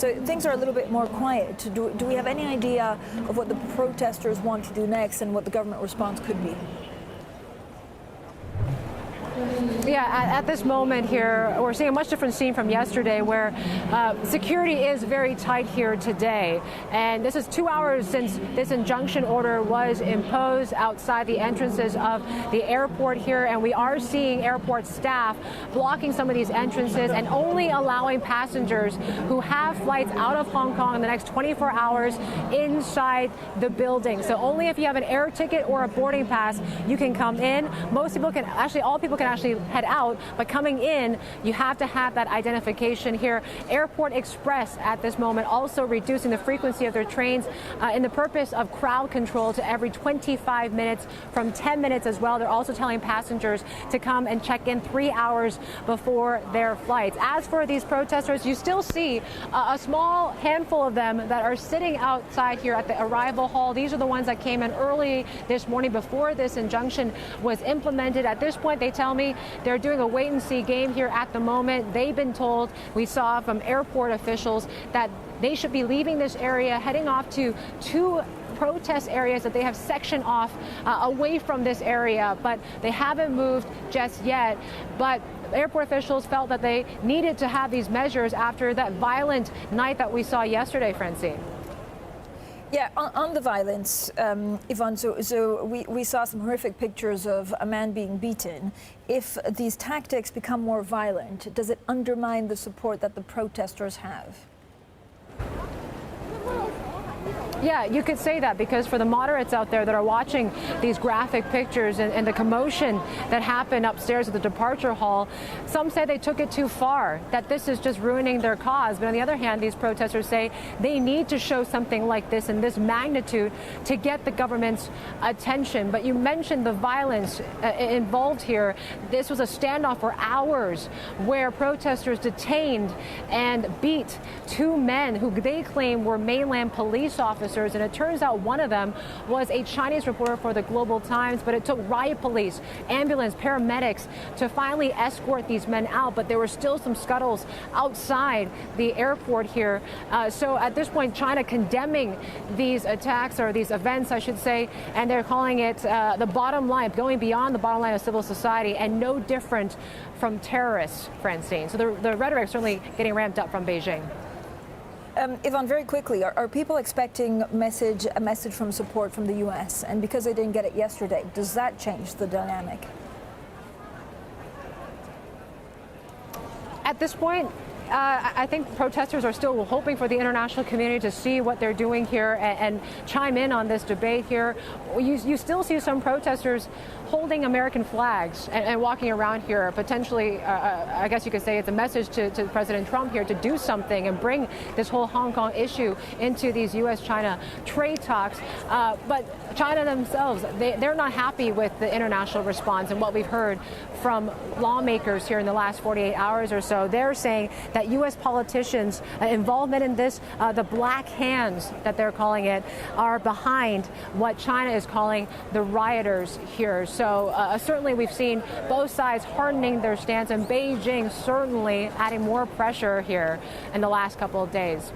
So things are a little bit more quiet. Do we have any idea of what the protesters want to do next and what the government response could be? Yeah, at this moment here, we're seeing a much different scene from yesterday where security is very tight here today. And this is 2 hours since this injunction order was imposed outside the entrances of the airport here. And we are seeing airport staff blocking some of these entrances and only allowing passengers who have flights out of Hong Kong in the next 24 hours inside the building. So only if you have an air ticket or a boarding pass, you can come in. Most people can actually, all people can actually head out, but coming in, you have to have that identification here. Airport Express at this moment also reducing the frequency of their trains in the purpose of crowd control to every 25 minutes from 10 minutes as well. They're also telling passengers to come and check in 3 hours before their flights. As for these protesters, you still see a small handful of them that are sitting outside here at the arrival hall. These are the ones that came in early this morning before this injunction was implemented. At this point, they tell me they're doing a wait-and-see game here at the moment. They've been told, we saw from airport officials, that they should be leaving this area, heading off to two protest areas that they have sectioned off away from this area, but they haven't moved just yet. But airport officials felt that they needed to have these measures after that violent night that we saw yesterday, Francine. Yeah, on the violence, Yvonne, so we saw some horrific pictures of a man being beaten. If these tactics become more violent, does it undermine the support that the protesters have? Yeah, you could say that, because for the moderates out there that are watching these graphic pictures and the commotion that happened upstairs at the departure hall, some say they took it too far, that this is just ruining their cause. But on the other hand, these protesters say they need to show something like this in this magnitude to get the government's attention. But you mentioned the violence involved here. This was a standoff for hours where protesters detained and beat two men who they claim were mainland police officers. And it turns out one of them was a Chinese reporter for the Global Times, but it took riot police, ambulance, paramedics to finally escort these men out. But there were still some scuttles outside the airport here. So at this point, China condemning these attacks, or these events, I should say, and they're calling it the bottom line, going beyond the bottom line of civil society, and no different from terrorists, Francine. So the rhetoric certainly getting ramped up from Beijing. Yvonne, very quickly, are people expecting a message from support from the U.S.? And because they didn't get it yesterday, does that change the dynamic? At this point, I think protesters are still hoping for the international community to see what they're doing here and chime in on this debate here. You still see some protesters holding American flags and walking around here. Potentially, I guess you could say it's a message to President Trump here to do something and bring this whole Hong Kong issue into these U.S.-China trade talks. But China themselves, they're not happy with the international response and what we've heard from lawmakers here in the last 48 hours or so. They're saying that U.S. politicians' involvement in this, the black hands that they're calling it, are behind what China is calling the rioters here. So certainly we've seen both sides hardening their stance, and Beijing certainly adding more pressure here in the last couple of days.